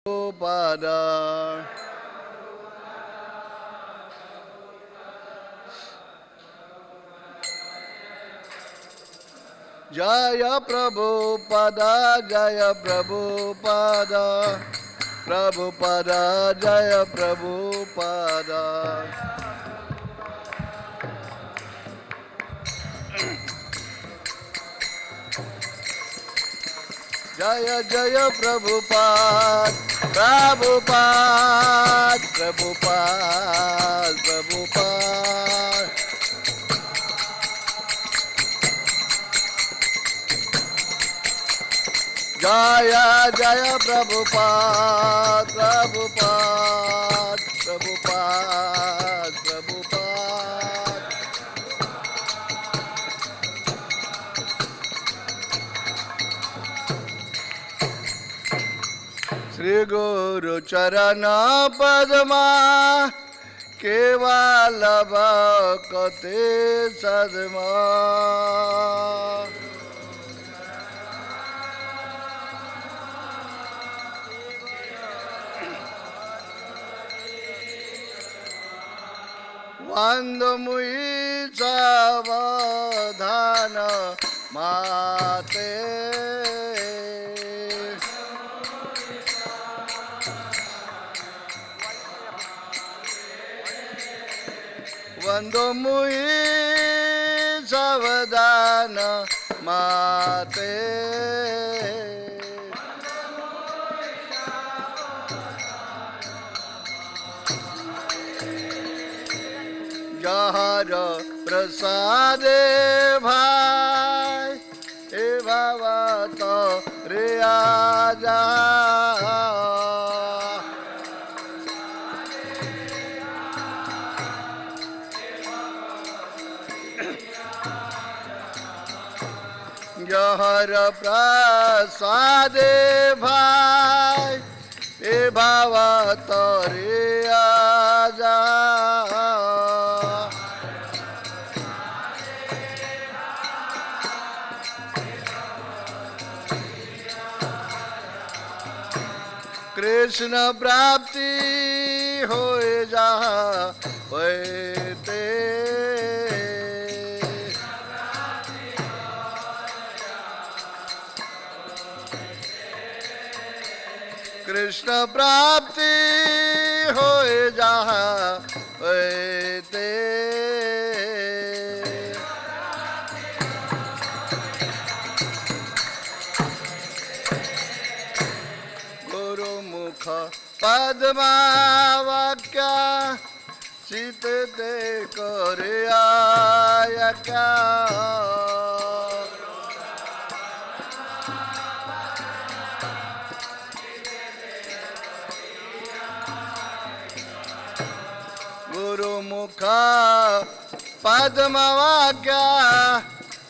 Prabhupada. Jaya Prabhupada, Jaya Prabhupada, Prabhupada, Jaya Prabhupada. Jaya Jaya Prabhupada, Prabhupada, Prabhupada, Prabhupada. Jaya Jaya Prabhupada, Prabhupada, Prabhupada, Prabhupada. Shri Guru Charana Padma Kevala Bhakti Sadma. Vandamui Savadhana Mate. Vandamui Savadhana Mate. Jahara prasade bhai e bhavato reaja. Jahara prasade bhai e bhavato reaja. Krishna prapti hoye jaha hoete. Krishna prapti hoye jaha hoete. Padma Vakya Sitete Koreyaka. Guru Mukha Padma Vakya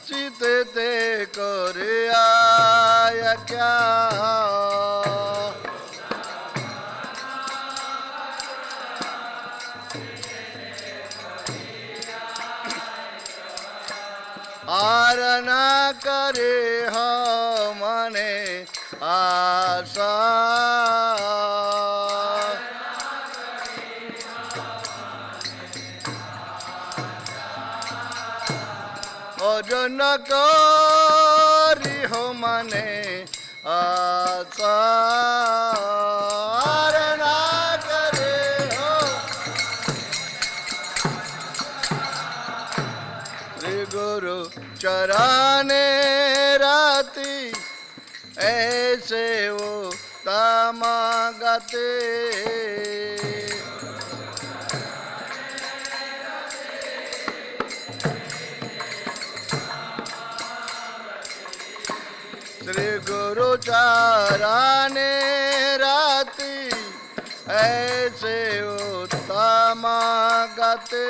Sitete Koreyaka. Arana kare hamane asa. Arana kare hamane asa. Arana kare Shri Guru Charane Rati aise wo tamagate. Shri Guru Charane Rati aise wo tamagate.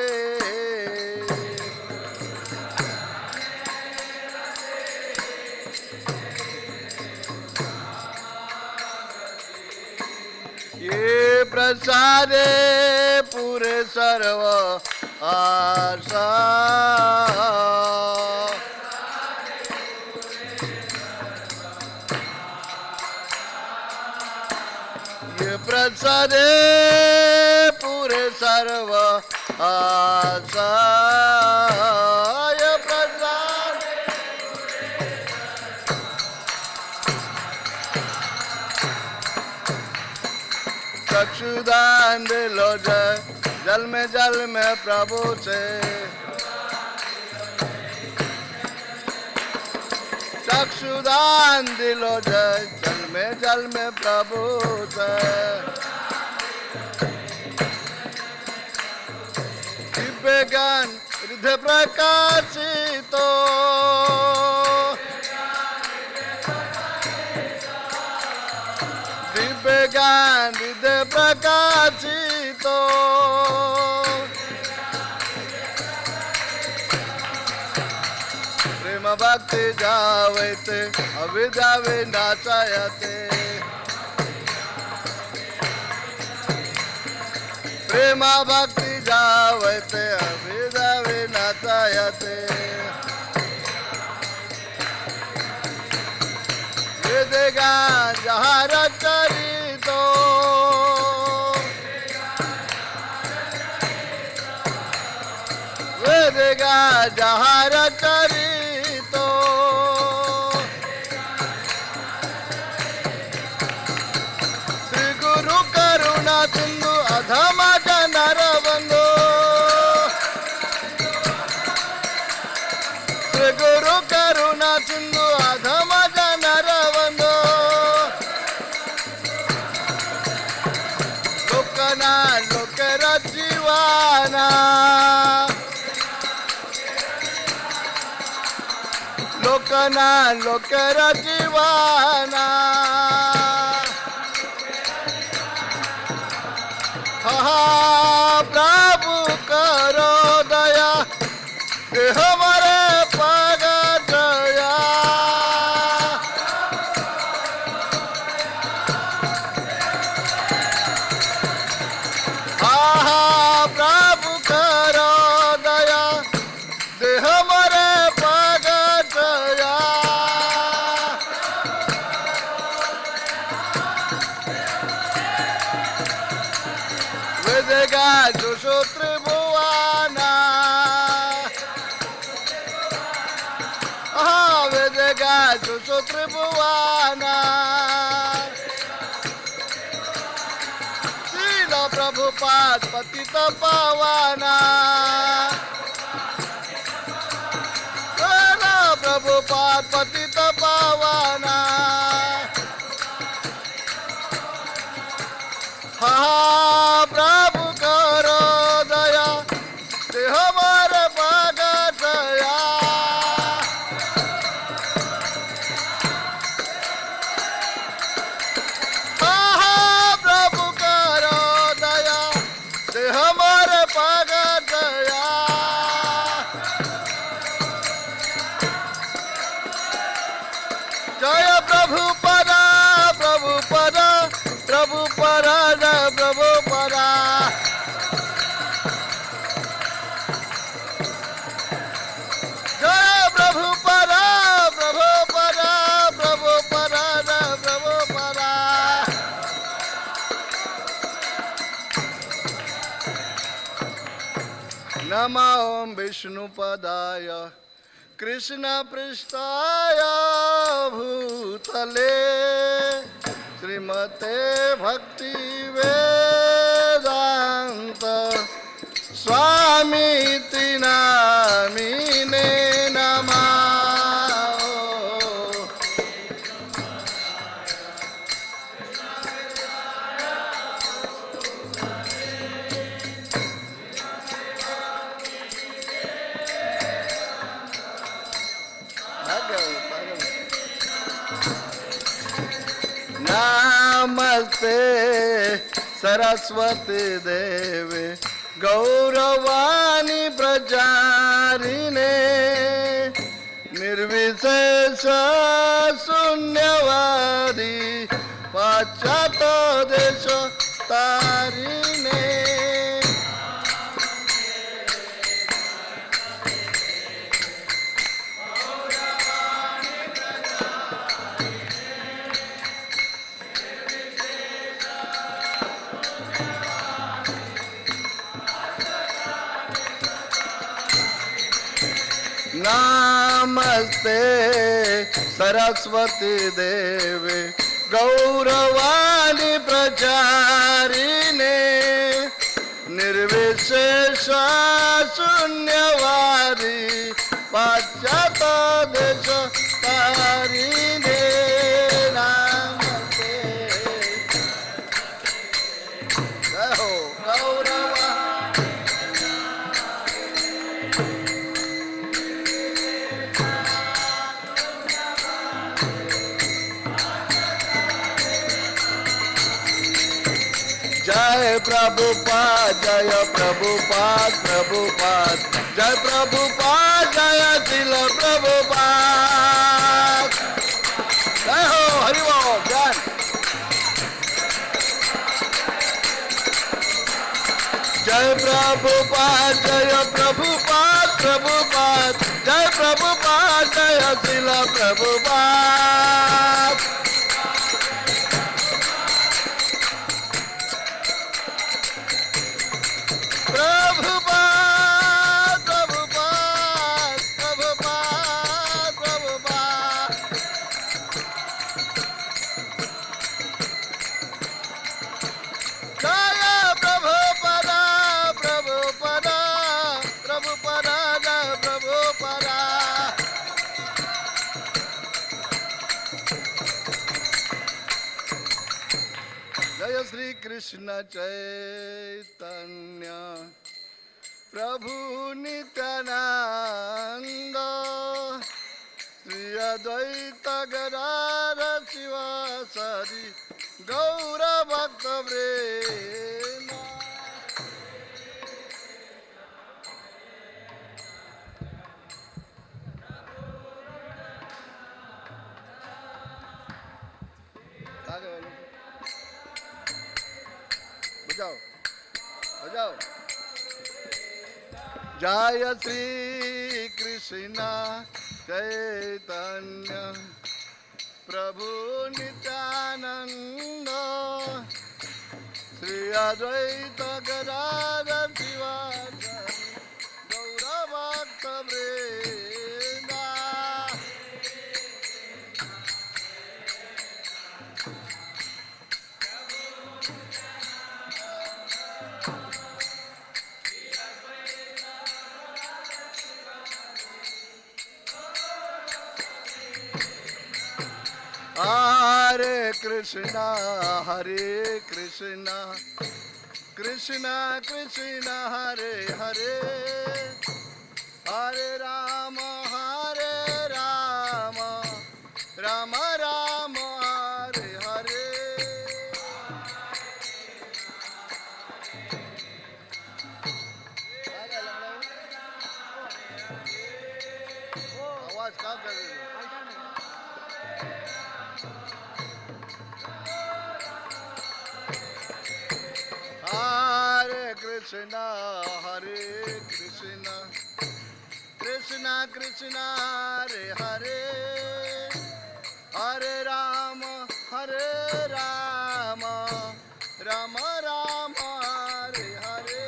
Ye prasade pure sarva asa. ये प्रसादे पुरे सर्व आशा ये प्रसाद चक्षुदान दिलो जल में प्रभु से चक्षुदान दिलो जल में प्रभु से दिव्य ज्ञान हृदय प्रकाशितो दिव्य ज्ञान हृदय प्रकाशितो प्रेम भक्ति जावते अविद्या विनाशायते प्रेम भक्ति जावते अविद्या विनाशायते वेदेगा जहार चरितो वेदेगा जहार चरितो श्री गुरु करुणा सिंधु अधम जनर बंधु श्री गुरु करुणा सिंधु अधम जनर बंधु लोकना लोकर जीवाना लोकना लोकर जीवाना प्रभु करो दया हमारे पग दया प्रभु करो दया हमारे पग दया वेदेगा जो त्रिभुवाना वेदेगा जो त्रिभुवाना शील प्रभुपाद पतित पावाना प्रभुपाद पतित पावाना प्रभु करो दया ते हमारे भगत दया प्रभु करो दया ते हमारे भगत दया जय प्रभु पदा प्रभु पदा प्रभु परा जय प्रभु परा जय प्रभु परा प्रभु परा प्रभु परा जय प्रभु परा नमो ओम विष्णुपदाय कृष्ण पृष्ठाय भूतले श्रीमते भक्ति वेदांत स्वामीति नामिने नमः नमस्ते सरस्वती देवे गौरवाणी प्रचारिणे निर्विशेष शून्यवादी पाश्चात्य देश तारिणे नमस्ते सरस्वती देवे गौरवाणी प्रचारिणे निर्विशेष शून्यवादी पाश्चात देश तारिणे नमस्ते जय हो गौरवा जय प्रभुपाद जय प्रभुपाद प्रभुपाद जय प्रभुपाद जय श्रील प्रभुपाद जय हो हरि बोल जय जय प्रभुपाद जय प्रभुपाद प्रभुपाद जय प्रभुपाद जय Srila Prabhupada Prabhupada, Prabhupada, Prabhupada, Prabhupada. Jaya Prabhupada, Prabhupada, Prabhupada, Jaya Prabhupada. Jaya Sri Krishna Chaitanya Prabhu Nityananda Sri Advaita Gadadhara Sivasadi Gaura Bhakta Vrema बजाओ बजाओ जय श्री कृष्ण चैतन्य प्रभु नित्यानंद श्री अद्वैत गदाधर शिवासादि गौर भक्त वृंद Hare Krishna Hare Krishna Krishna Krishna Hare Hare Hare Rama Hare Rama Rama Rama Hare Hare आवाज कम कर दीजिए Hare Krishna Hare Krishna Krishna Krishna Hare Hare Hare Rama Hare Rama Rama Rama Hare Hare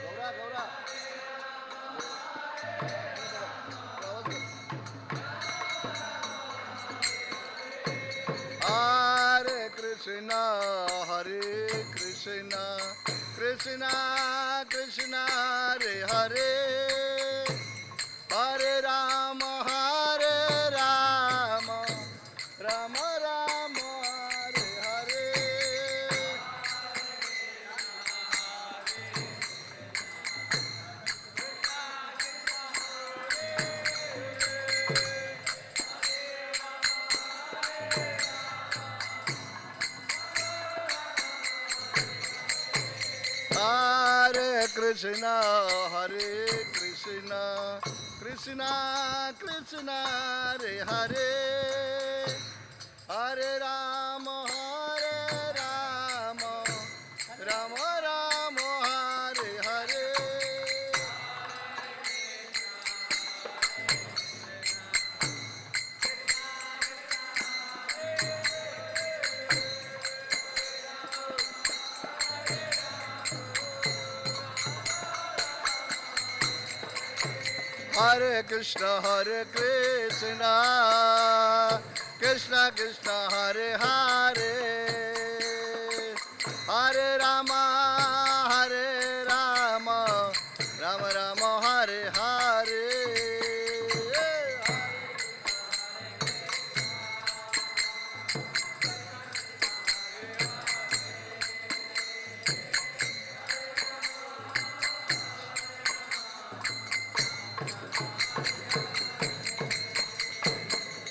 Gaura Gaura Hare Krishna Hare Krishna Krishna Krishna Hare Hare Hare Rama Hare Rama Rama Rama Hare Hare Hare Krishna Hare Krishna Krishna Krishna Hare Hare Hare Rama Hare Rama Rama Rama Hare Hare Hare Krishna Krishna Krishna Hare Hare, Hare Rama Rama Rama Hare Hare.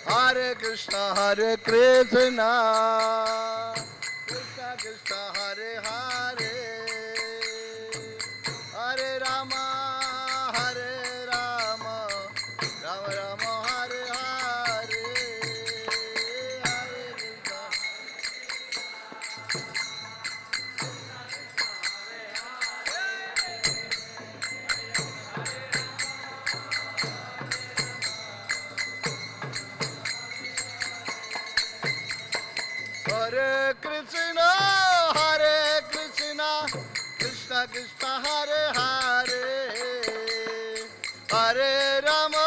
Hare Krishna Krishna Krishna Hare Hare, Hare Rama Rama Rama Hare Hare, Hare Krishna. Hare Krishna Krishna Krishna Hare Hare, Hare Rama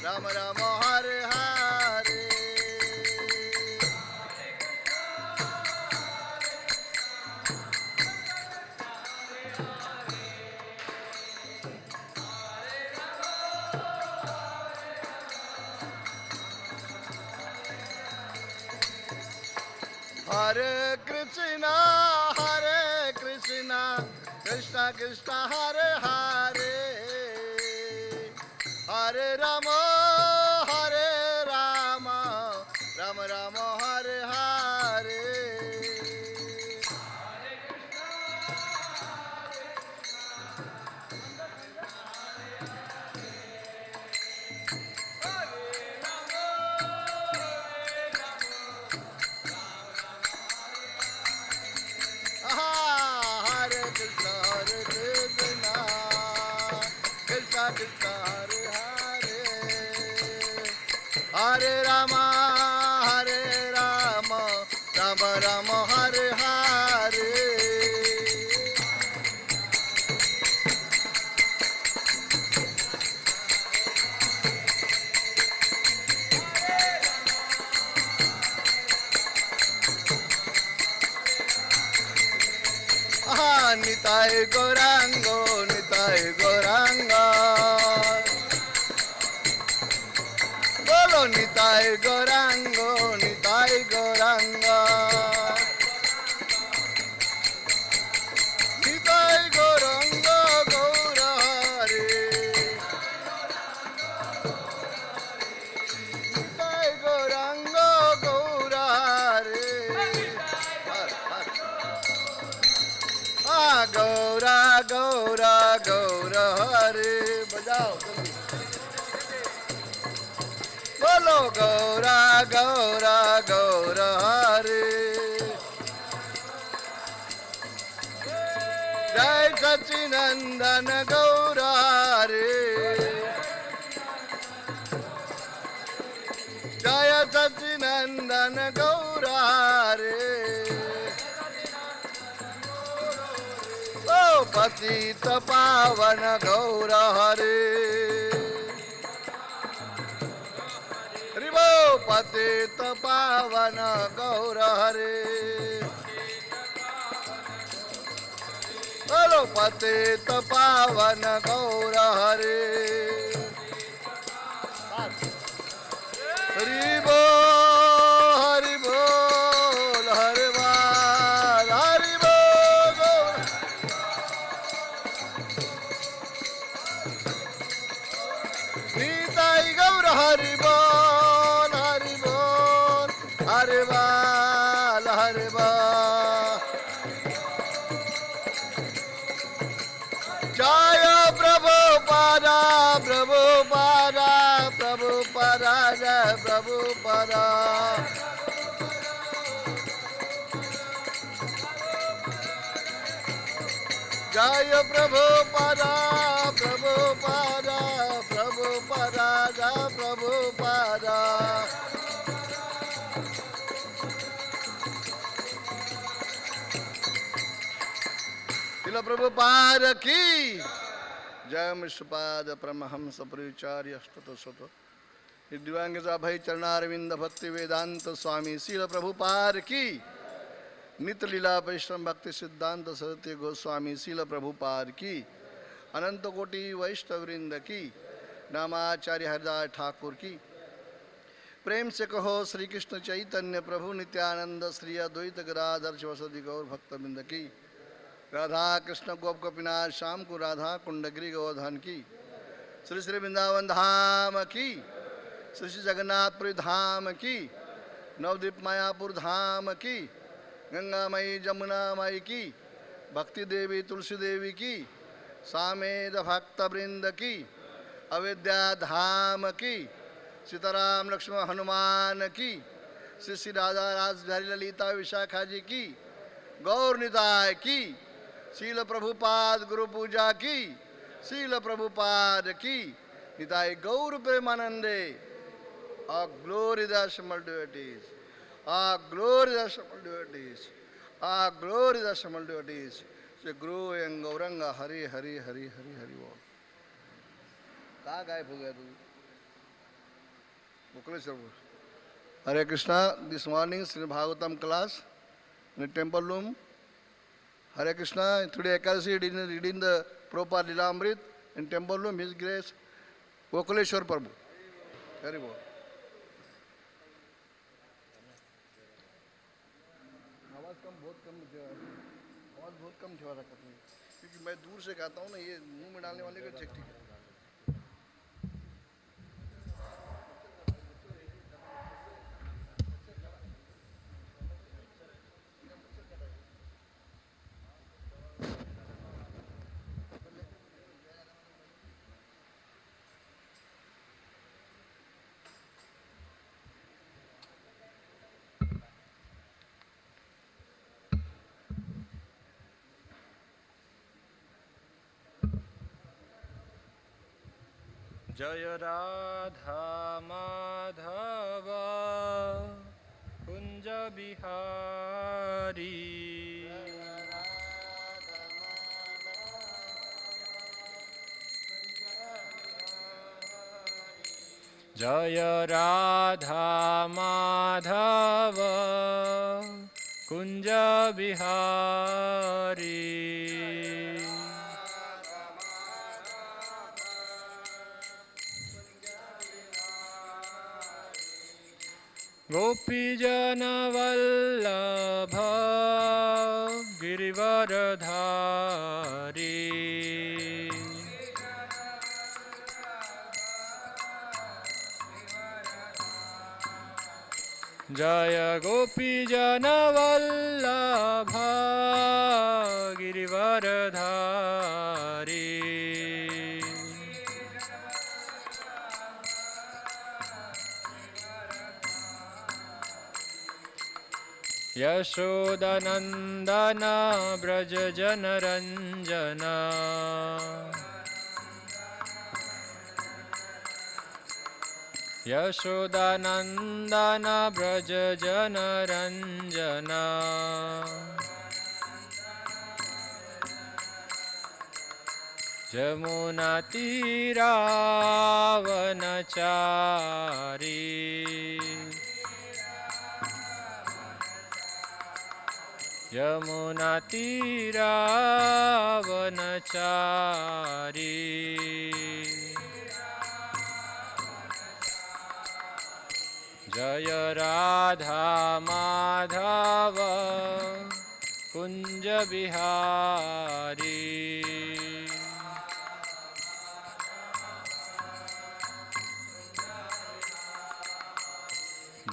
Rama Rama Hare Hare. Hare Krishna Krishna Krishna Hare Hare, Hare Rama Rama Rama Hare Hare. Hare Krishna Krishna Krishna Hare Hare, Hare Rama Rama Rama Hare Hare. Nitai Gaurango Bolo Nitai Gaurango Nitai Gaurango Gaura Hare, Nitai Gaurango Gaura Hare. Gaura Hare, bajao bolo Gaura Hare, Jai Sachidanand Gaura Hare, Jai Sachidanand Gaura Hare. Patita Pavana Gaura Hare, Ribo Patita Pavana Gaura Hare, Hello Patita Pavana Gaura Hare, Ribo Haribo Hariba Haribo. Hare Bol, Hare Bal, Hare Bal. Jaya Prabhupada, Prabhupada, Prabhupada, Jaya Prabhupada. Jaya Prabhupada, Prabhupada, Prabhupada, Jaya Prabhupada. Srila Prabhupada ki, जय विश्वपाद परमहंस परिचार्य अष्टोत्तरशत दिव्यांगजा भय चरणारविंद भक्ति वेदांत स्वामी शील प्रभुपाद की। नित्य लीला वैष्णव भक्ति सिद्धांत सरस्वती गोस्वामी शील प्रभुपाद की। अनंत कोटि वैष्णववृंद की। नामाचार्य हरिदास ठाकुर की। प्रेम से कहो श्री कृष्ण चैतन्य प्रभु नित्यानंद श्री अद्वैत गदाधर शिवसदि गौर भक्तवृंद की। राधा कृष्ण गोप गोपीनाथ श्याम को राधा कुंडगिरी गोवर्धन की। श्री श्री वृंदावन धाम की। श्री श्री जगन्नाथपुरी धाम की। नवद्वीप मायापुर धाम की। गंगा मई जमुना मई की। भक्ति देवी तुलसी देवी की। सामेत भक्त वृंद की। अयोध्या धाम की। सीताराम लक्ष्मण हनुमान की। श्री श्री राधा रासबिहारी ललिता विशाखा जी की। गौर निताय की। शील प्रभुपाद गुरु पूजा की। शील प्रभुपाद की। निताय गौर प्रेमानंदे। Our glory the Shamal devotees. Our glory the Shamal devotees. Our glory the Shamal devotees. Shri Guru and Gauranga Hari Hari Hari Hari Hari Bol. कहाँ गायब हो गया तू? Bhukaneswar. Hare Krishna. This morning Srimad Bhagavatam class in the temple room. Hare Krishna. Today Ekadasi reading the proper Lilamrit in temple room. His Grace Bhukaneswar Prabhu. Hari Bol. आवाज़ बहुत कम झेवा रखा था क्योंकि मैं दूर से गाता हूँ ना, ये मुंह में डालने वाले को ठीक ठीक है। जय राधा माधव कुंज बिहारी। जय राधा माधव कुंज बिहारी। गोपीजन वल्लभ गिरिवरधारी। जय गोपीजन वल्लभ गिरिवरधारी। यशोदनंदन ब्रज जनरंजन। यशोदनंदन ब्रज जनरंजन। जमुना तीरावनचारी। यमुना तीरावनचारी। जय राधा माधव कुंज बिहारी।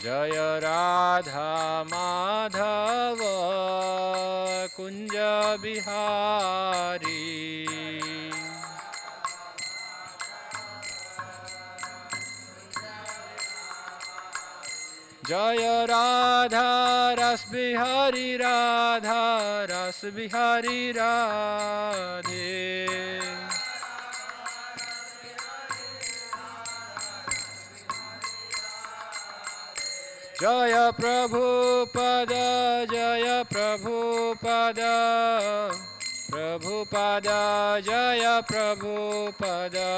जय राधा माधव कुंज बिहारी। जय राधा रसबिहारी राधा रसबिहारी राधे। जय प्रभुपद जय प्रभुपद Prabhupada, Jaya Prabhupada.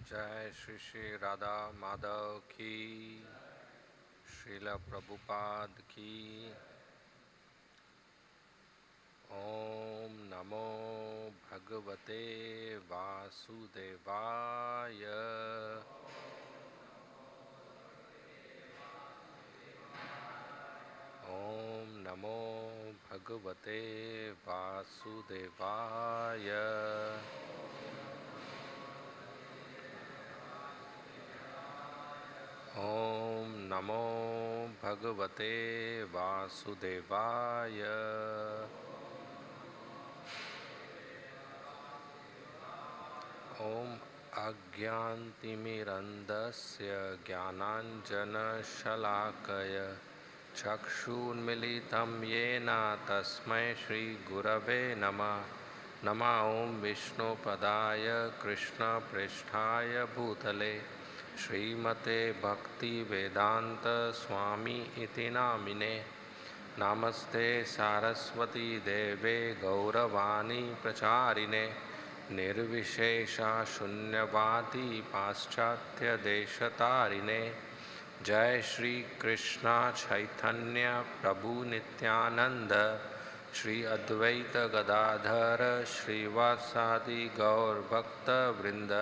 जय श्री श्री राधा माधव की, श्रील प्रभुपाद की। ओम नमो भगवते वासुदेवाय। ओम नमो भगवते वासुदेवाय। ओम नमो भगवते वासुदेवाय। ओम अज्ञानतिमिरन्धस्य ज्ञानाञ्जनशलाकय चक्षुन्मीलितं येन तस्मै श्रीगुरवे नमः। नमः ओं विष्णुपदाय कृष्णप्रेष्ठाय भूतले श्रीमते भक्तिवेदांत स्वामी इति नामिने। नमस्ते सारस्वती देवे गौरवाणी प्रचारिणे निर्विशेषा शून्यवादी पाश्चात्य देशतारिणे। जय श्री कृष्णा चैतन्य प्रभु नित्यानंद श्री अद्वैत गदाधर श्रीवासादि गौर भक्त वृंद।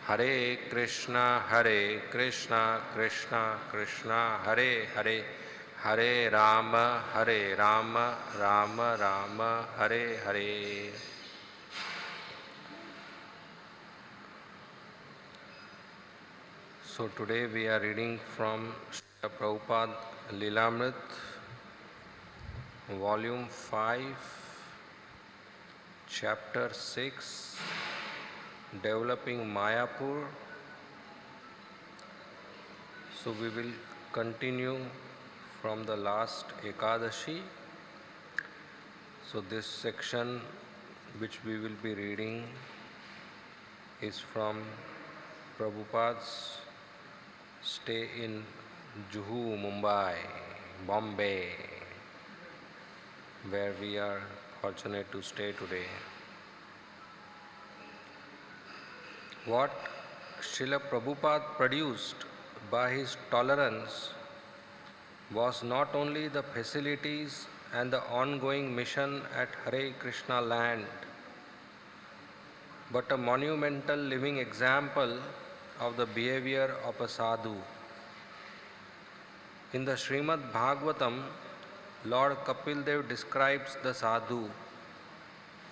हरे कृष्णा कृष्णा कृष्णा हरे हरे, हरे Ram Ram Ram Hare Hare. So today we are reading from Srila Prabhupada Lilamrit, Volume 5, Chapter 6, Developing Mayapur. So we will continue from the last Ekadashi. So this section which we will be reading is from Prabhupada's stay in Juhu, Mumbai, Bombay, where we are fortunate to stay today. What Srila Prabhupada produced by his tolerance was not only the facilities and the ongoing mission at Hare Krishna land, but a monumental living example of the behavior of a sadhu. In the Srimad Bhagavatam, Lord Kapil Dev describes the sadhu,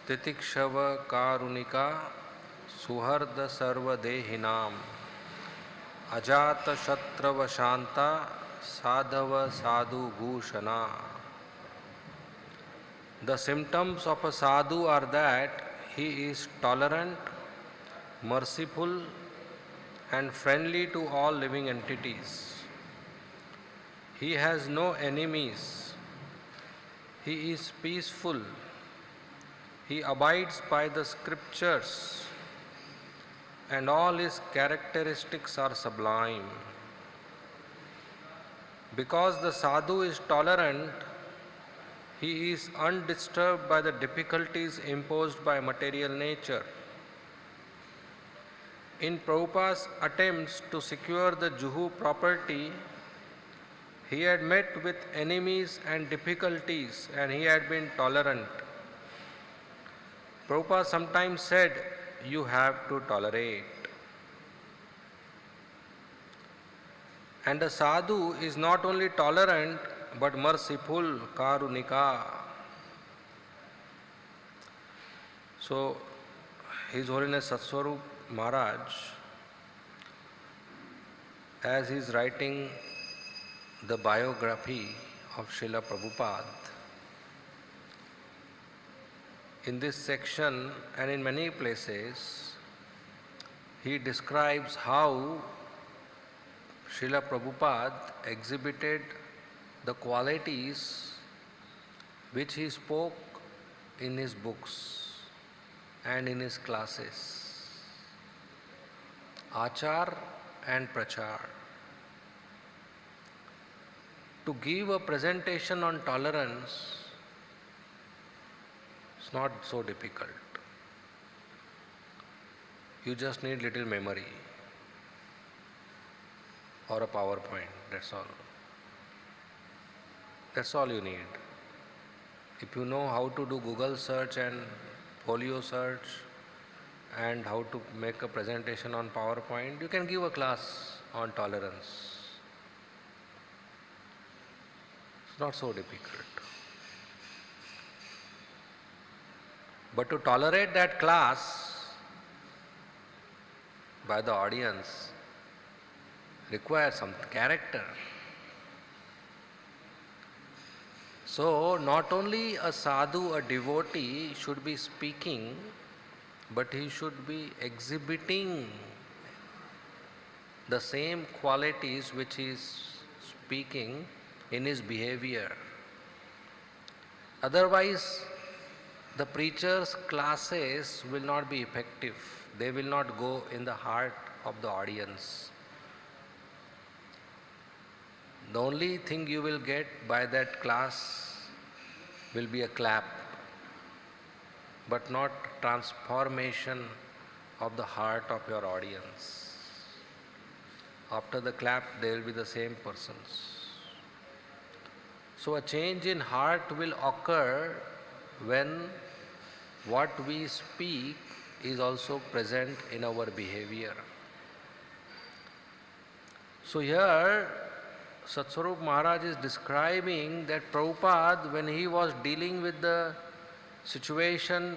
Titikshava Karunika Suharda Sarva Dehinam Ajata Shatrava Shanta Sadhava Sadhu Bhushana. The symptoms of a sadhu are that he is tolerant, merciful, and friendly to all living entities. He has no enemies. He is peaceful. He abides by the scriptures, and all his characteristics are sublime. Because the sadhu is tolerant, he is undisturbed by the difficulties imposed by material nature. In Prabhupada's attempts to secure the Juhu property, he had met with enemies and difficulties, and he had been tolerant. Prabhupada sometimes said, "You have to tolerate." And a sadhu is not only tolerant but merciful, karunika. So, His Holiness Satswarup Maharaj, as he is writing the biography of Srila Prabhupada, in this section and in many places, he describes how Srila Prabhupada exhibited the qualities which he spoke in his books and in his classes. Achar and Prachar. To give a presentation on tolerance is not so difficult. You just need little memory or a PowerPoint, that's all. That's all you need. If you know how to do Google search and folio search and how to make a presentation on PowerPoint, you can give a class on tolerance. It's not so difficult. But to tolerate that class by the audience requires some character. So, not only a sadhu, a devotee should be speaking, but he should be exhibiting the same qualities which he is speaking in his behavior. Otherwise, the preacher's classes will not be effective. They will not go in the heart of the audience. The only thing you will get by that class will be a clap, but not transformation of the heart of your audience. After the clap, they will be the same persons. So a change in heart will occur when what we speak is also present in our behavior. So here, Satswarup Maharaj is describing that Prabhupada, when he was dealing with the situation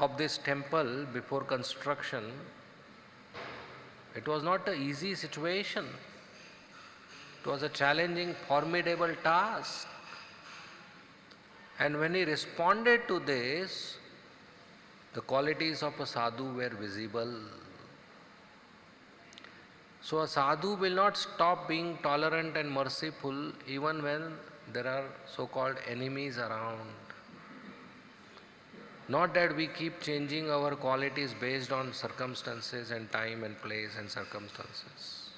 of this temple before construction, it was not an easy situation. It was a challenging, formidable task. And when he responded to this, the qualities of a sadhu were visible. So a sadhu will not stop being tolerant and merciful even when there are so-called enemies around. Not that we keep changing our qualities based on circumstances and time and place and circumstances.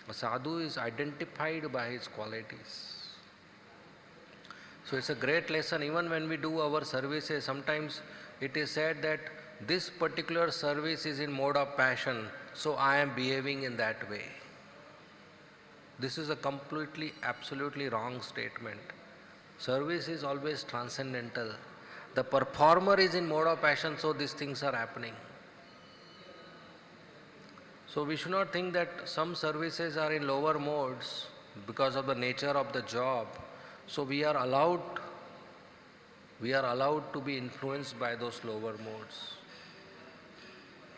A sadhu is identified by his qualities. So it's a great lesson. Even when we do our services, sometimes it is said that this particular service is in mode of passion, so I am behaving in that way. This is a completely, absolutely wrong statement. Service is always transcendental. The performer is in mode of passion, so these things are happening. So we should not think that some services are in lower modes because of the nature of the job. So we are allowed to be influenced by those lower modes.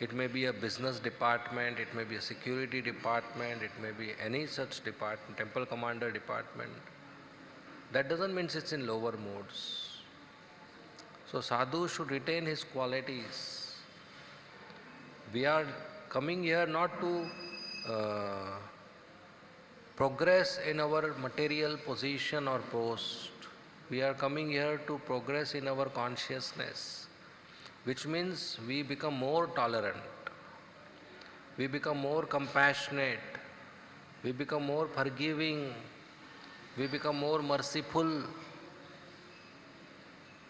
It may be a business department, it may be a security department, it may be any such department, temple commander department. That doesn't mean it's in lower modes. So sadhu should retain his qualities. We are coming here not to progress in our material position or post. We are coming here to progress in our consciousness, which means we become more tolerant, we become more compassionate, we become more forgiving, we become more merciful.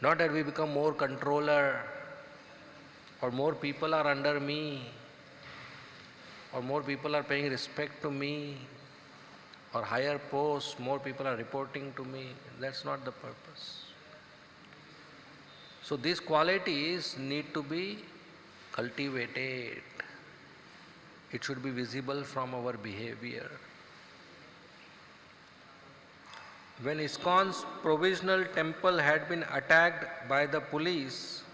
Not that we become more controller, or more people are under me, or more people are paying respect to me, or higher post, more people are reporting to me. That's not the purpose. So these qualities need to be cultivated. It should be visible from our behavior. When ISKCON's provisional temple had been attacked by the police,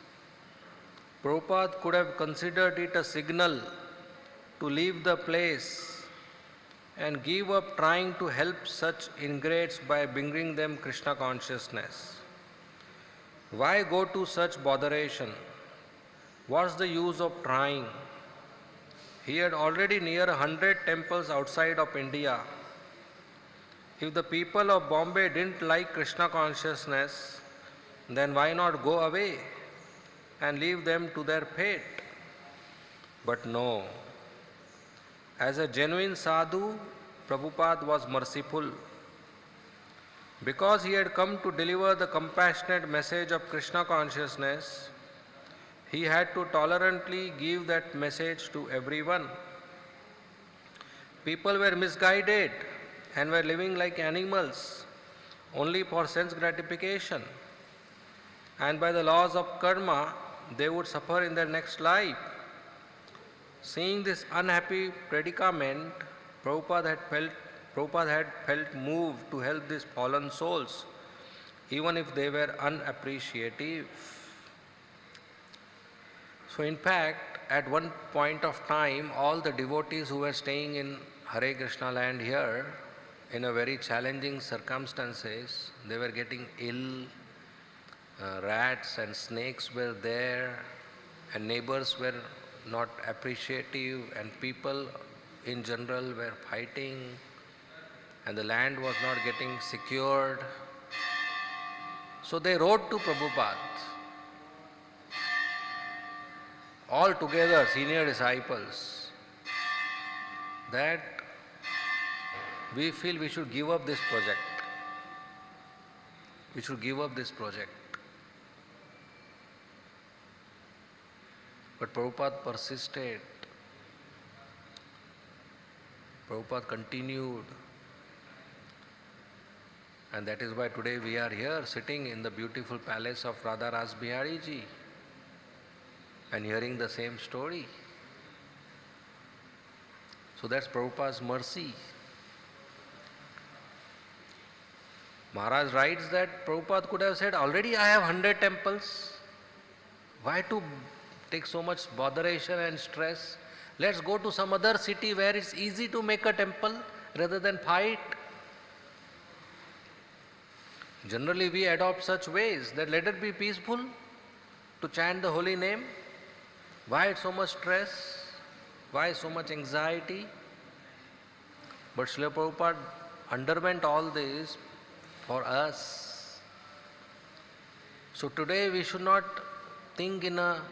Prabhupada could have considered it a signal to leave the place and give up trying to help such ingrates by bringing them Krishna consciousness. Why go to such botheration? What's the use of trying? He had already near 100 temples outside of India. If the people of Bombay didn't like Krishna consciousness, then why not go away and leave them to their fate? But no. As a genuine sadhu, Prabhupada was merciful. Because he had come to deliver the compassionate message of Krishna consciousness, he had to tolerantly give that message to everyone. People were misguided and were living like animals only for sense gratification. And by the laws of karma, they would suffer in their next life. Seeing this unhappy predicament, Prabhupada had felt moved to help these fallen souls, even if they were unappreciative. So in fact, at one point of time, all the devotees who were staying in Hare Krishna land here, in a very challenging circumstances, they were getting ill, rats and snakes were there, and neighbors were not appreciative, and people in general were fighting, and the land was not getting secured. So they wrote to Prabhupada, all together, senior disciples, that we feel we should give up this project. We should give up this project. But Prabhupada persisted. Prabhupada continued. And that is why today we are here sitting in the beautiful palace of Radha Rasbihari ji and hearing the same story. So that's Prabhupada's mercy. Maharaj writes that Prabhupada could have said, already I have 100 temples. Why to take so much botheration and stress? Let's go to some other city where it's easy to make a temple rather than fight. Generally we adopt such ways that let it be peaceful to chant the holy name. Why so much stress? Why so much anxiety? But Srila Prabhupada underwent all this for us. So today we should not think in a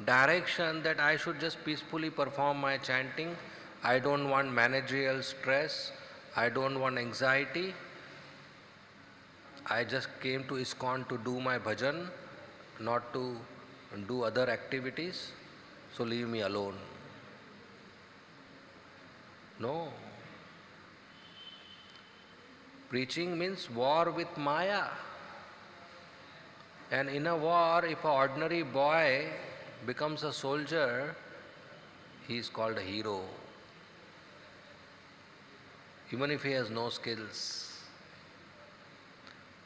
direction that I should just peacefully perform my chanting. I don't want managerial stress. I don't want anxiety. I just came to ISKCON to do my bhajan, not to do other activities. So leave me alone. No. Preaching means war with Maya. And in a war, if an ordinary boy becomes a soldier, he is called a hero, even if he has no skills.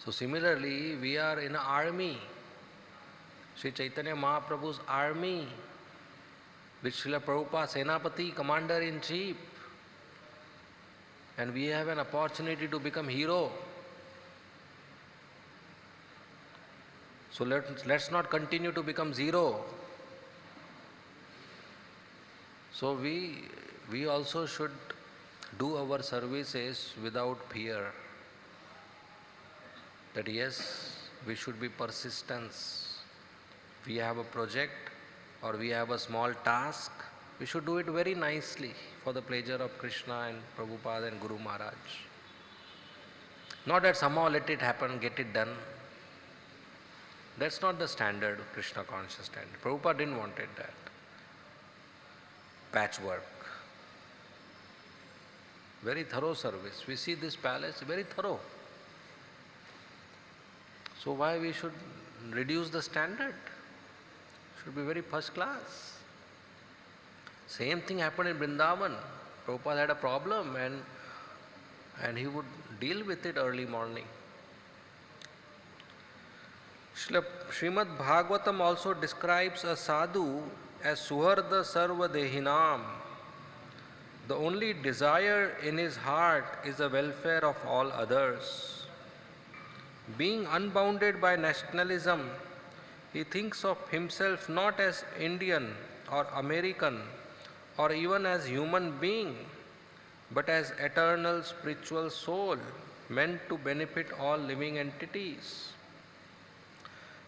So similarly, we are in an army, Sri Chaitanya Mahaprabhu's army, with Srila Prabhupada, Senapati, Commander-in-Chief. And we have an opportunity to become hero. So let's not continue to become zero. So we also should do our services without fear. That yes, we should be persistent. We have a project or we have a small task, we should do it very nicely for the pleasure of Krishna and Prabhupada and Guru Maharaj. Not that somehow let it happen, get it done. That's not the standard of Krishna conscious standard. Prabhupada didn't want it that. Patchwork. Very thorough service. We see this palace, very thorough. So why we should reduce the standard? Should be very first class. Same thing happened in Vrindavan. Prabhupada had a problem and he would deal with it early morning. Srimad Bhagavatam also describes a sadhu as Suharda Sarva Dehinam. The only desire in his heart is the welfare of all others. Being unbounded by nationalism, he thinks of himself not as Indian or American or even as human being, but as eternal spiritual soul meant to benefit all living entities.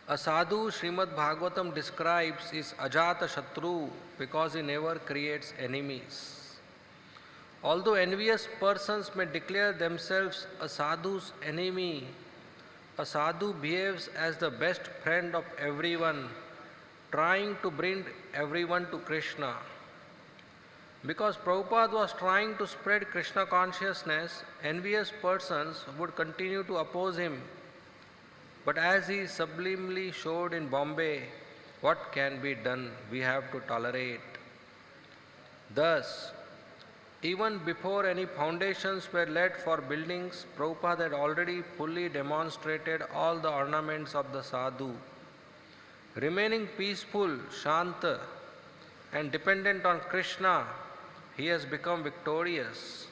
A sadhu, Srimad Bhagavatam describes, is Ajata Shatru because he never creates enemies. Although envious persons may declare themselves a sadhu's enemy, a sadhu behaves as the best friend of everyone, trying to bring everyone to Krishna. Because Prabhupada was trying to spread Krishna consciousness, envious persons would continue to oppose him. But as he sublimely showed in Bombay, what can be done? We have to tolerate. Thus, even before any foundations were laid for buildings, Prabhupada had already fully demonstrated all the ornaments of the sadhu. Remaining peaceful, Shanta, and dependent on Krishna, he has become victorious.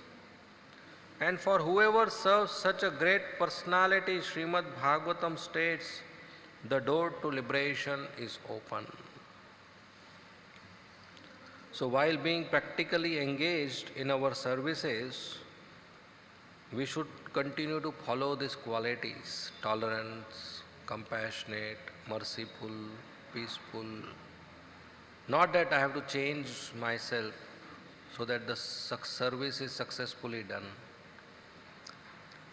And for whoever serves such a great personality, Srimad Bhagavatam states, the door to liberation is open. So while being practically engaged in our services, we should continue to follow these qualities: tolerance, compassionate, merciful, peaceful. Not that I have to change myself so that the service is successfully done.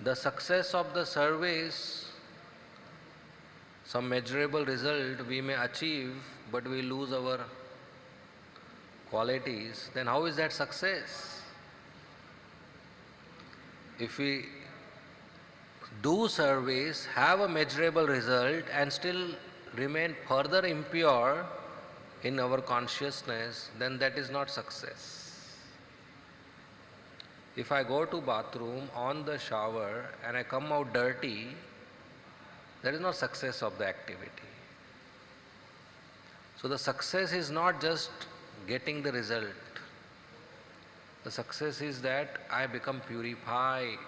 The success of the service, some measurable result we may achieve, but we lose our qualities, then how is that success? If we do service, have a measurable result and still remain further impure in our consciousness, then that is not success. If I go to bathroom, on the shower, and I come out dirty, that is not success of the activity. So the success is not just getting the result. The success is that I become purified.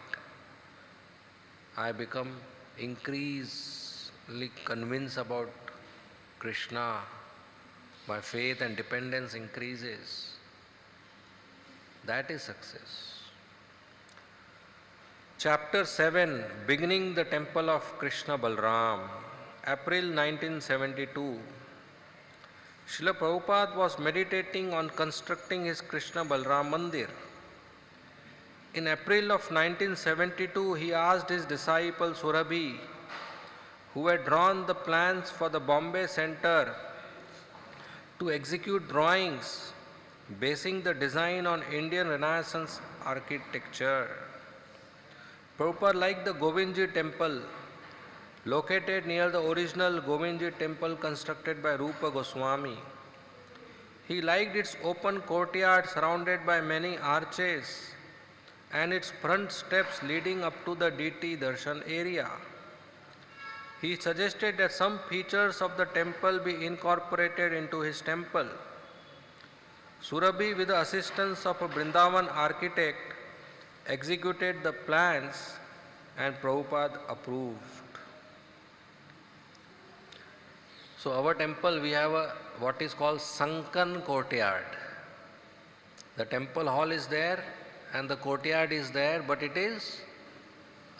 I become increasingly convinced about Krishna. My faith and dependence increases. That is success. Chapter 7, Beginning the Temple of Krishna Balram, April 1972. Srila Prabhupada was meditating on constructing his Krishna Balram Mandir. In April of 1972, he asked his disciple Surabhi, who had drawn the plans for the Bombay Center, to execute drawings basing the design on Indian Renaissance architecture. Prabhupada liked the Govindji temple, located near the original Govindji temple constructed by Rupa Goswami. He liked its open courtyard surrounded by many arches and its front steps leading up to the deity Darshan area. He suggested that some features of the temple be incorporated into his temple. Surabhi, with the assistance of a Vrindavan architect, executed the plans and Prabhupada approved. So our temple, we have what is called sunken courtyard. The temple hall is there and the courtyard is there, but it is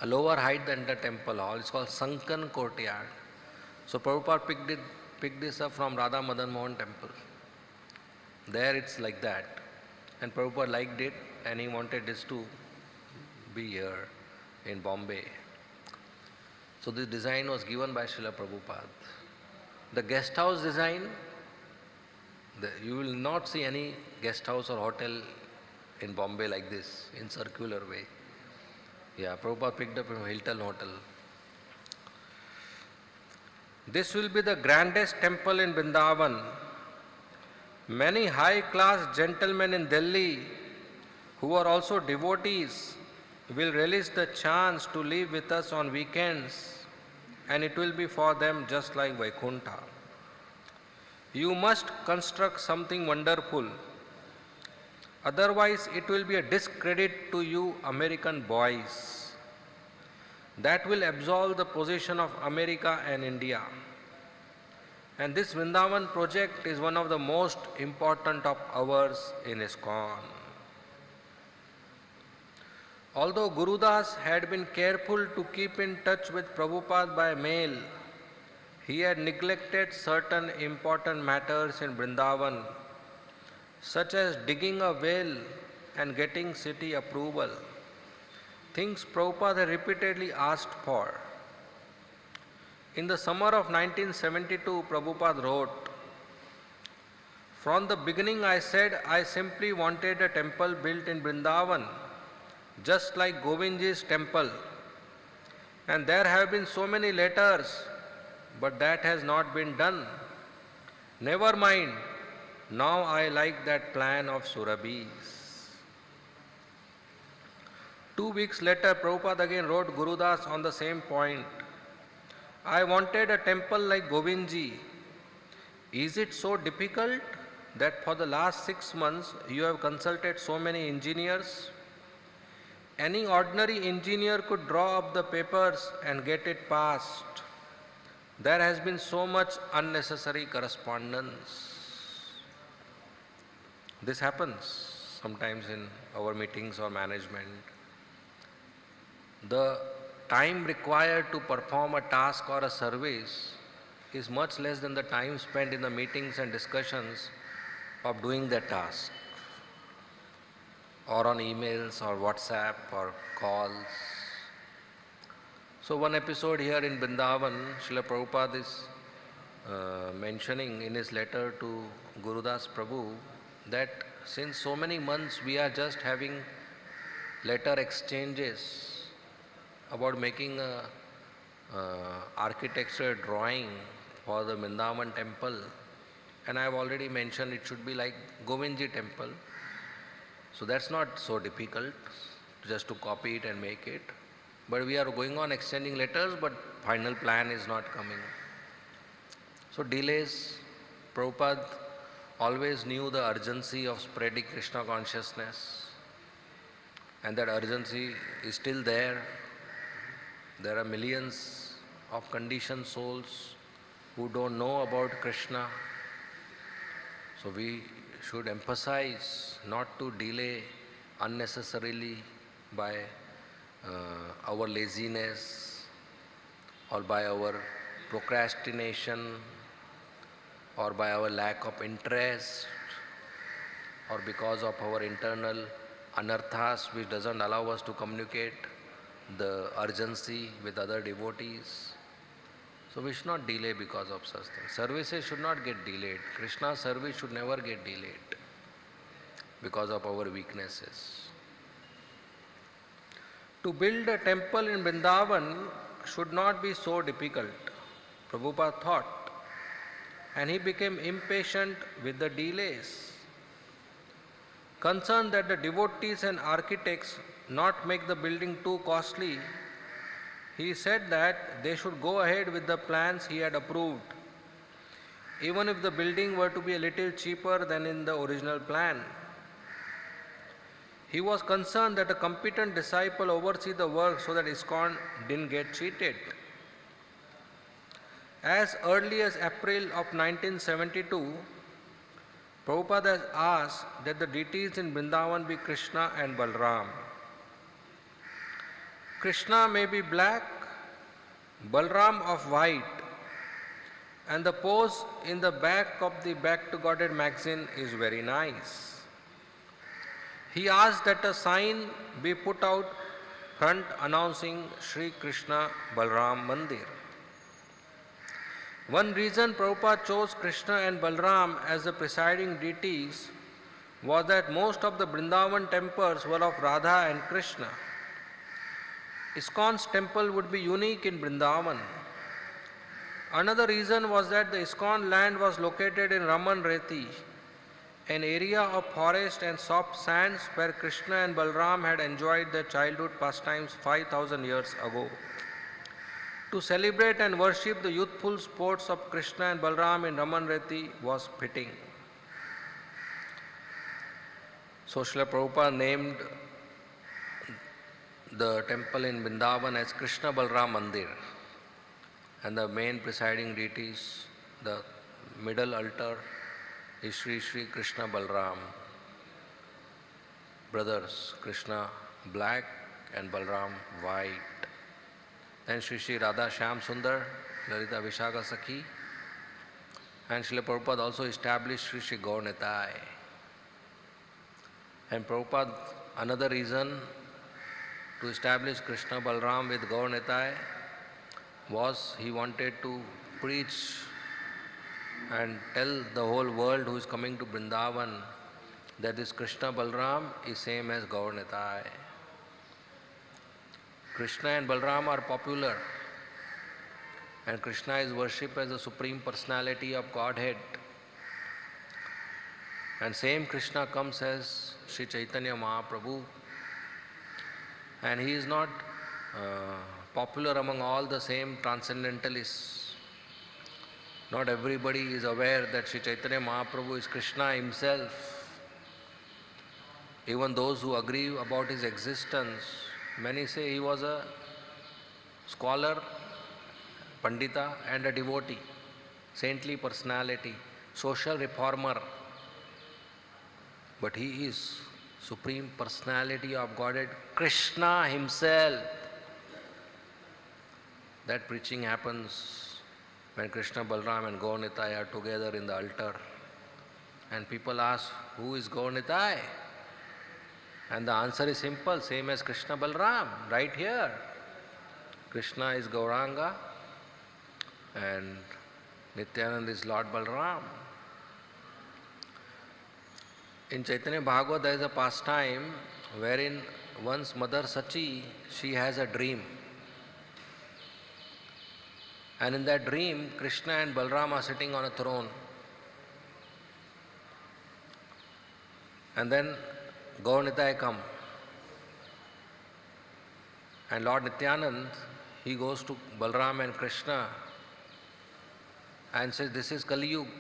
a lower height than the temple hall. It's called sunken courtyard. So Prabhupada picked this up from Radha Madan Mohan temple. There it's like that. And Prabhupada liked it and he wanted this to be here in Bombay. So this design was given by Srila Prabhupada. The guest house design, you will not see any guest house or hotel in Bombay like this, in circular way. Yeah, Prabhupada picked up from Hilton Hotel. This will be the grandest temple in Vrindavan. Many high-class gentlemen in Delhi, who are also devotees, will relish the chance to live with us on weekends and it will be for them just like Vaikuntha. You must construct something wonderful. Otherwise, it will be a discredit to you American boys. That will absolve the position of America and India. And this Vrindavan project is one of the most important of ours in ISKCON. Although Gurudas had been careful to keep in touch with Prabhupada by mail, he had neglected certain important matters in Vrindavan, such as digging a well and getting city approval, things Prabhupada had repeatedly asked for. In the summer of 1972, Prabhupada wrote, "From the beginning I said I simply wanted a temple built in Vrindavan, just like Govindji's temple. And there have been so many letters, but that has not been done. Never mind, now I like that plan of Surabhi's." 2 weeks later, Prabhupada again wrote Gurudas on the same point. "I wanted a temple like Govindji. Is it so difficult that for the last 6 months you have consulted so many engineers? Any ordinary engineer could draw up the papers and get it passed. There has been so much unnecessary correspondence." This happens sometimes in our meetings or management. The time required to perform a task or a service is much less than the time spent in the meetings and discussions of doing that task, or on emails or WhatsApp or calls. So one episode here in Vrindavan, Srila Prabhupada is mentioning in his letter to Gurudas Prabhu that since so many months we are just having letter exchanges about making a architecture drawing for the Vrindavan temple, and I have already mentioned it should be like Govindji temple. So that's not so difficult just to copy it and make it. But we are going on exchanging letters, but final plan is not coming. So delays. Prabhupada always knew the urgency of spreading Krishna consciousness, and that urgency is still there. There are millions of conditioned souls who don't know about Krishna. So we should emphasize not to delay unnecessarily by our laziness or by our procrastination or by our lack of interest or because of our internal anarthas which doesn't allow us to communicate the urgency with other devotees. So we should not delay because of such things. Services should not get delayed. Krishna's service should never get delayed because of our weaknesses. To build a temple in Vrindavan should not be so difficult, Prabhupada thought, and he became impatient with the delays. Concerned that the devotees and architects not make the building too costly, he said that they should go ahead with the plans he had approved, even if the building were to be a little cheaper than in the original plan. He was concerned that a competent disciple oversee the work so that ISKCON didn't get cheated. As early as April of 1972, Prabhupada has asked that the deities in Vrindavan be Krishna and Balram. Krishna may be black, Balram of white, and the pose in the back of the Back to Godhead magazine is very nice. He asked that a sign be put out front announcing Sri Krishna Balram Mandir. One reason Prabhupada chose Krishna and Balram as the presiding deities was that most of the Vrindavan temples were of Radha and Krishna. ISKCON's temple would be unique in Vrindavan. Another reason was that the ISKCON land was located in Raman Reti, an area of forest and soft sands where Krishna and Balram had enjoyed their childhood pastimes 5,000 years ago. To celebrate and worship the youthful sports of Krishna and Balram in Ramanreti was fitting. So Srila Prabhupada named the temple in Vrindavan as Krishna Balram Mandir, and the main presiding deities, the middle altar is Sri Sri Krishna Balram, brothers, Krishna black and Balram white. Then Sri Sri Radha Shyam Sundar, Lalita Vishaka Sakhi, and Srila Prabhupada also established Sri Sri Gaur Nitai. And Prabhupada, another reason to establish Krishna Balram with Gaur Nitai was he wanted to preach and tell the whole world who is coming to Vrindavan that this Krishna Balram is same as Gaur Nitai. Krishna and Balram are popular, and Krishna is worshipped as the Supreme Personality of Godhead. And same Krishna comes as Sri Chaitanya Mahaprabhu, and he is not popular among all the same transcendentalists. Not everybody is aware that Sri Chaitanya Mahaprabhu is Krishna himself. Even those who agree about his existence, many say he was a scholar, pandita and a devotee, saintly personality, social reformer. But he is Supreme Personality of Godhead, Krishna himself. That preaching happens when Krishna, Balram and Gaur Nitai are together in the altar. And people ask, who is Gaur Nitai? And the answer is simple, same as Krishna Balram, right here. Krishna is Gauranga and Nityanand is Lord Balram. In Chaitanya Bhagavat there is a pastime wherein one's mother Sachi, she has a dream. And in that dream, Krishna and Balram are sitting on a throne. And then Gaur Nitai come. And Lord Nityanand, he goes to Balram and Krishna and says, this is Kali Yuga.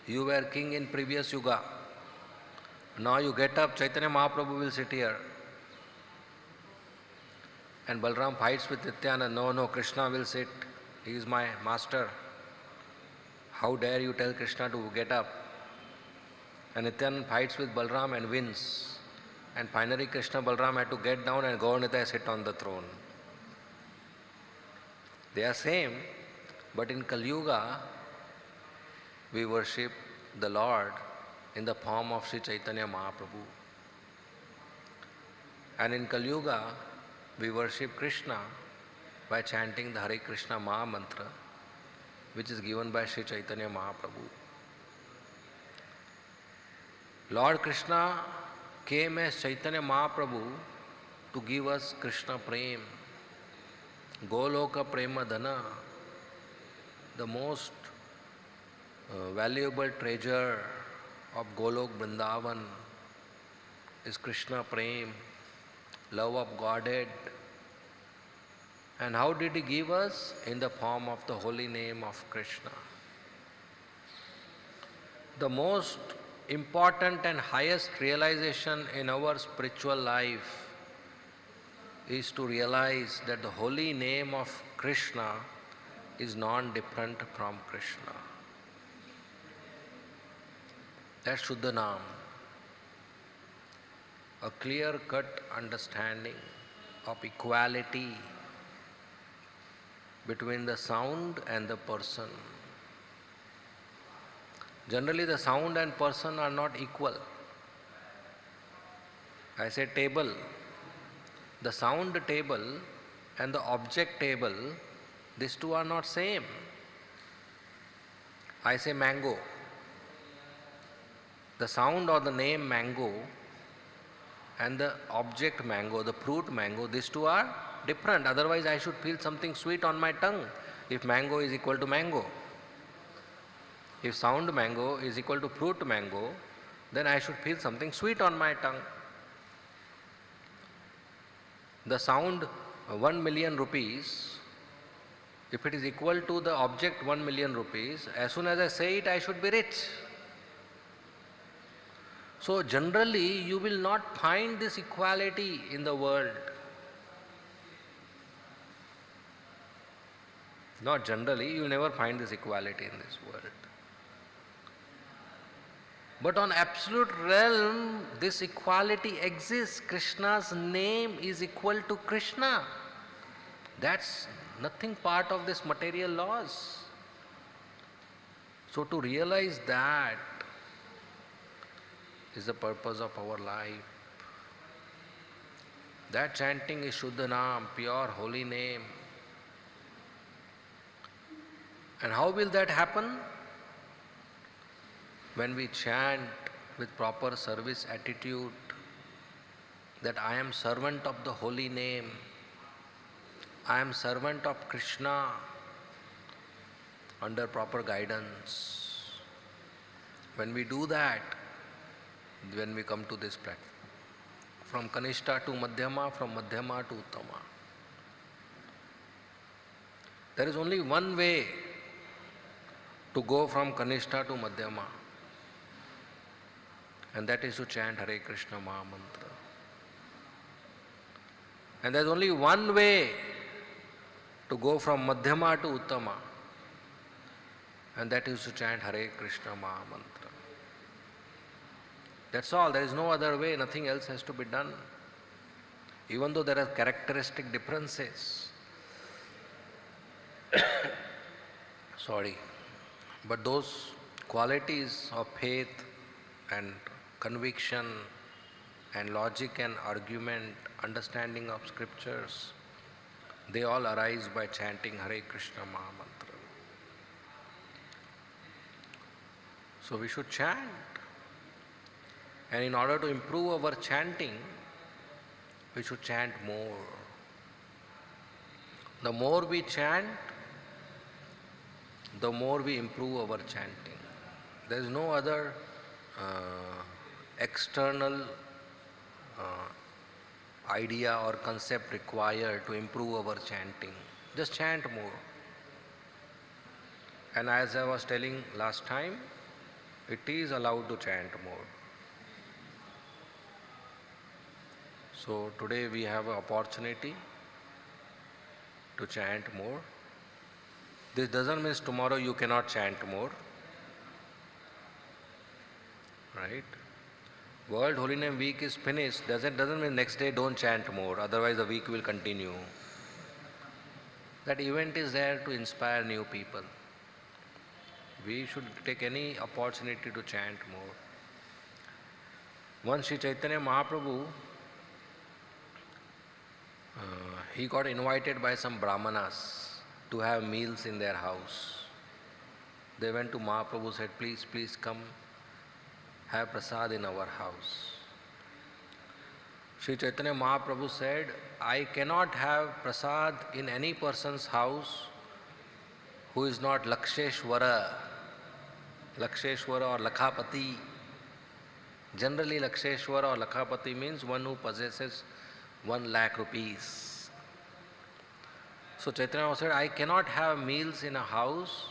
You were king in previous Yuga. Now you get up, Chaitanya Mahaprabhu will sit here. And Balram fights with Nityanand, no, Krishna will sit. He is my master. How dare you tell Krishna to get up? And Nityanand fights with Balram and wins. And finally Krishna Balram had to get down and Gaur Nitai sit on the throne. They are same, but in Kali Yuga, we worship the Lord in the form of Sri Chaitanya Mahaprabhu. And in Kali Yuga, we worship Krishna by chanting the Hare Krishna Maha Mantra, which is given by Sri Chaitanya Mahaprabhu. Lord Krishna came as Chaitanya Mahaprabhu to give us Krishna Prem, Goloka Prema Dhana, the most valuable treasure of Golok Vrindavan is Krishna Prem, love of Godhead. And how did he give us? In the form of the holy name of Krishna. The most important and highest realization in our spiritual life is to realize that the holy name of Krishna is non-different from Krishna. That's Shuddha Naam. A clear-cut understanding of equality between the sound and the person. Generally, the sound and person are not equal. I say table. The sound table and the object table, these two are not same. I say mango. The sound or the name mango and the object mango, the fruit mango, these two are different. Otherwise, I should feel something sweet on my tongue if mango is equal to mango. If sound mango is equal to fruit mango, then I should feel something sweet on my tongue. The sound 1 million rupees If it is equal to the object 1 million rupees, as soon as I say it, I should be rich. So generally, you will not find this equality in the world. Not generally, you will never find this equality in this world. But on absolute realm, this equality exists. Krishna's name is equal to Krishna. That's nothing part of this material laws. So to realize that is the purpose of our life. That chanting is Shuddha Naam, pure holy name. And how will that happen? When we chant with proper service attitude, that I am servant of the holy name, I am servant of Krishna, under proper guidance. When we do that, when we come to this platform, from Kanishta to Madhyama, from Madhyama to Uttama, there is only one way to go from Kanishta to Madhyama, and that is to chant Hare Krishna Maha Mantra. And there is only one way to go from Madhyama to Uttama, and that is to chant Hare Krishna Maha Mantra. That's all, there is no other way, nothing else has to be done. Even though there are characteristic differences. Sorry. But those qualities of faith and conviction and logic and argument, understanding of scriptures, they all arise by chanting Hare Krishna Maha Mantra. So we should chant. And in order to improve our chanting, we should chant more. The more we chant, the more we improve our chanting. There is no other external idea or concept required to improve our chanting. Just chant more. And as I was telling last time, it is allowed to chant more. So today we have an opportunity to chant more. This doesn't mean tomorrow you cannot chant more. Right? World Holy Name Week is finished. Doesn't mean next day don't chant more, otherwise the week will continue. That event is there to inspire new people. We should take any opportunity to chant more. Once Sri Chaitanya Mahaprabhu, he got invited by some brahmanas to have meals in their house. They went to Mahaprabhu, said, please come have prasad in our house. Sri Chaitanya Mahaprabhu said, I cannot have prasad in any person's house who is not Laksheshwara or Lakhapati. Generally Laksheshwara or Lakhapati means one who possesses 1 lakh rupees. So Chaitanya said, I cannot have meals in a house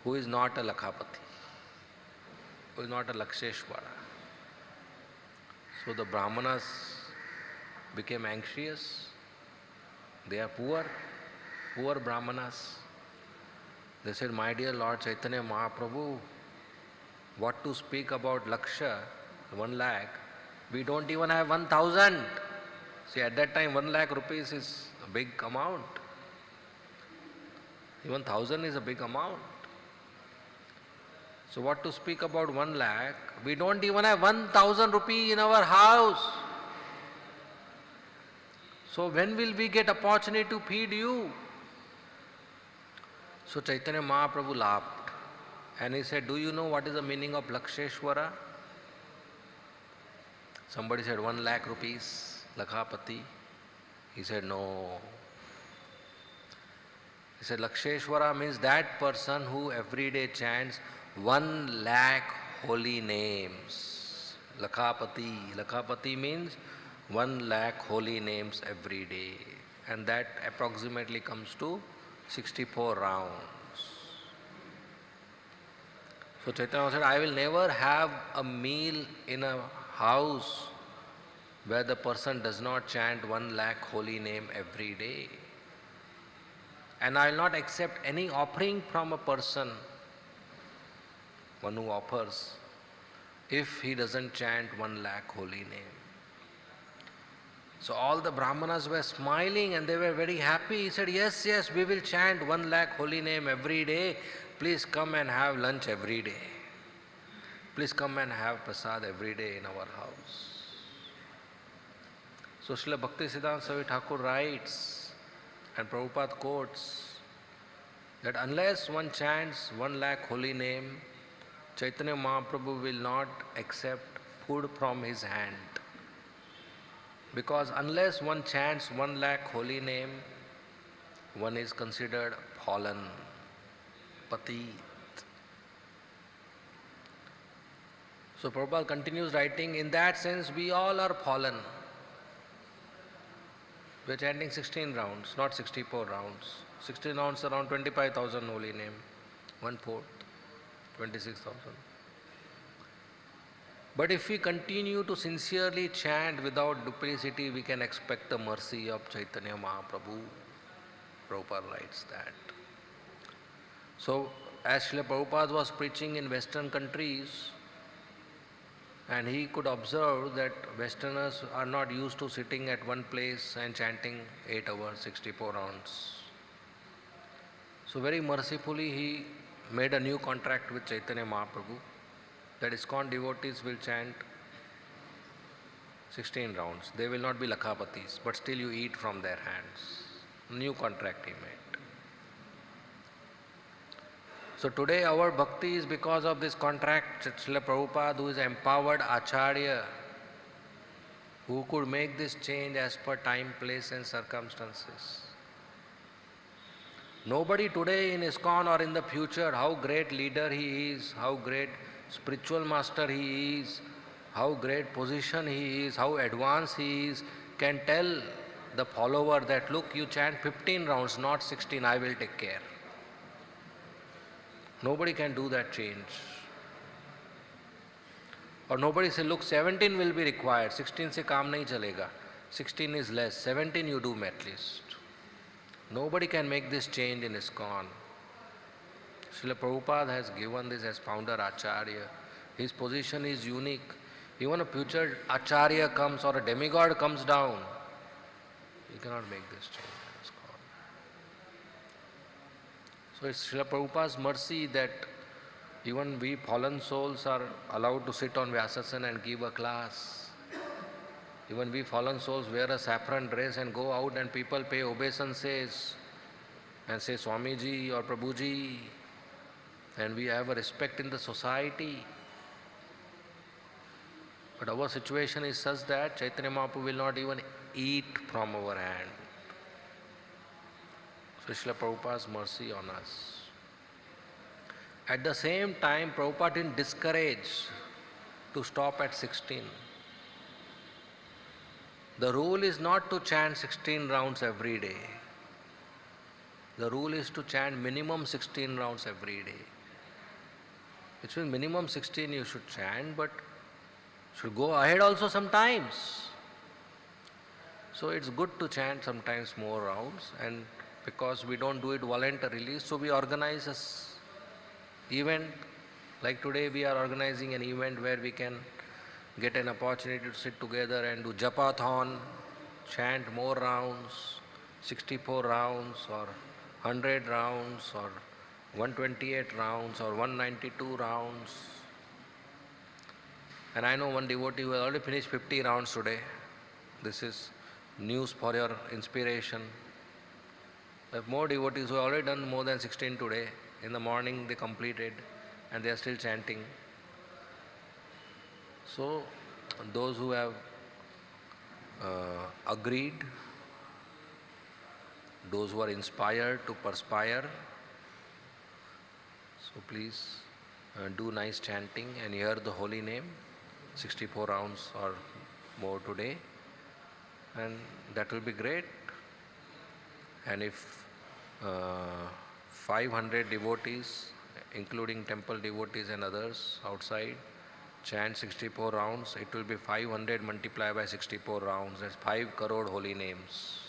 who is not a Lakhapati, who is not a Laksheshwara. So the brahmanas became anxious. They are poor brahmanas. They said, my dear Lord Chaitanya Mahaprabhu, what to speak about Laksha, 1 lakh, we don't even have 1,000. See, at that time 1 lakh rupees is a big amount. Even 1,000 is a big amount. So what to speak about 1 lakh? We don't even have 1,000 rupees in our house. So when will we get opportunity to feed you? So Chaitanya Mahaprabhu laughed and he said, do you know what is the meaning of Laksheshwara? Somebody said 1 lakh rupees, Lakhapati. He said, no. He said, Laksheshwara means that person who every day chants 1 lakh holy names. Lakhapati means 1 lakh holy names every day. And that approximately comes to 64 rounds. So Chaitanya said, I will never have a meal in a house where the person does not chant 1 lakh holy name every day. And I will not accept any offering from a person, one who offers, if he doesn't chant 1 lakh holy name. So all the Brahmanas were smiling and they were very happy. He said, yes, yes, we will chant 1 lakh holy name every day. Please come and have lunch every day. Please come and have prasad every day in our house. So Srila Bhaktisiddhanta Saraswati Thakur writes, and Prabhupada quotes, that unless one chants 1 lakh holy name, Chaitanya Mahaprabhu will not accept food from his hand. Because unless one chants 1 lakh holy name, one is considered fallen, patit. So Prabhupada continues writing, in that sense we all are fallen. We are chanting 16 rounds, not 64 rounds. 16 rounds around 25,000 holy name, 1/4, 26,000. But if we continue to sincerely chant without duplicity, we can expect the mercy of Chaitanya Mahaprabhu. Prabhupada writes that. So, as Srila Prabhupada was preaching in Western countries, and he could observe that Westerners are not used to sitting at one place and chanting 8 hours, 64 rounds. So very mercifully he made a new contract with Chaitanya Mahaprabhu, that ISKCON devotees will chant 16 rounds. They will not be lakhapatis, but still you eat from their hands. New contract he made. So today our bhakti is because of this contract. Srila Prabhupada, who is empowered Acharya, who could make this change as per time, place and circumstances. Nobody today in ISKCON or in the future, how great leader he is, how great spiritual master he is, how great position he is, how advanced he is, can tell the follower that, look, you chant 15 rounds, not 16, I will take care. Nobody can do that change. Or nobody say, look, 17 will be required, 16 se kaam nahi chalega, 16 is less, 17 you do at least. Nobody can make this change in ISKCON. Srila Prabhupada has given this as founder Acharya. His position is unique. Even a future Acharya comes or a demigod comes down, he cannot make this change. So it's Srila Prabhupada's mercy that even we fallen souls are allowed to sit on Vyasasana and give a class. Even we fallen souls wear a saffron dress and go out and people pay obeisances and say Swamiji or Prabhuji, and we have a respect in the society. But our situation is such that Chaitanya Mahaprabhu will not even eat from our hand. So Srila Prabhupada's mercy on us. At the same time, Prabhupada didn't discourage to stop at 16. The rule is not to chant 16 rounds every day. The rule is to chant minimum 16 rounds every day. Which means minimum 16 you should chant, but should go ahead also sometimes. So it's good to chant sometimes more rounds, and because we don't do it voluntarily, so we organize an event. Like today we are organizing an event where we can get an opportunity to sit together and do japathon, chant more rounds, 64 rounds or 100 rounds or 128 rounds or 192 rounds. And I know one devotee who has already finished 50 rounds today. This is news for your inspiration. There are more devotees who have already done more than 16 today. In the morning they completed and they are still chanting. So those who have agreed, those who are inspired to perspire, so please do nice chanting and hear the holy name, 64 rounds or more today, and that will be great. And if 500 devotees, including temple devotees and others outside, chant 64 rounds. It will be 500 multiplied by 64 rounds. That's 5 crore holy names.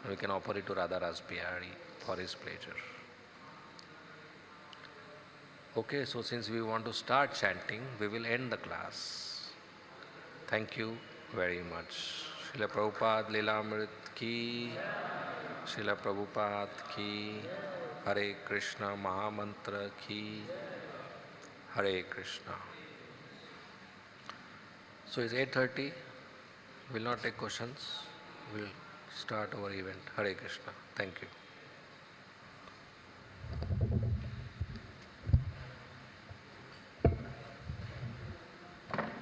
We can offer it to Radha Rasbihari for his pleasure. Okay, so since we want to start chanting, we will end the class. Thank you very much. Srila Prabhupada Leelamrit ki, Srila Prabhupada ki, Hare Krishna Mahamantra ki, Hare Krishna. So it's 8:30. We'll not take questions. We'll start our event. Hare Krishna. Thank you.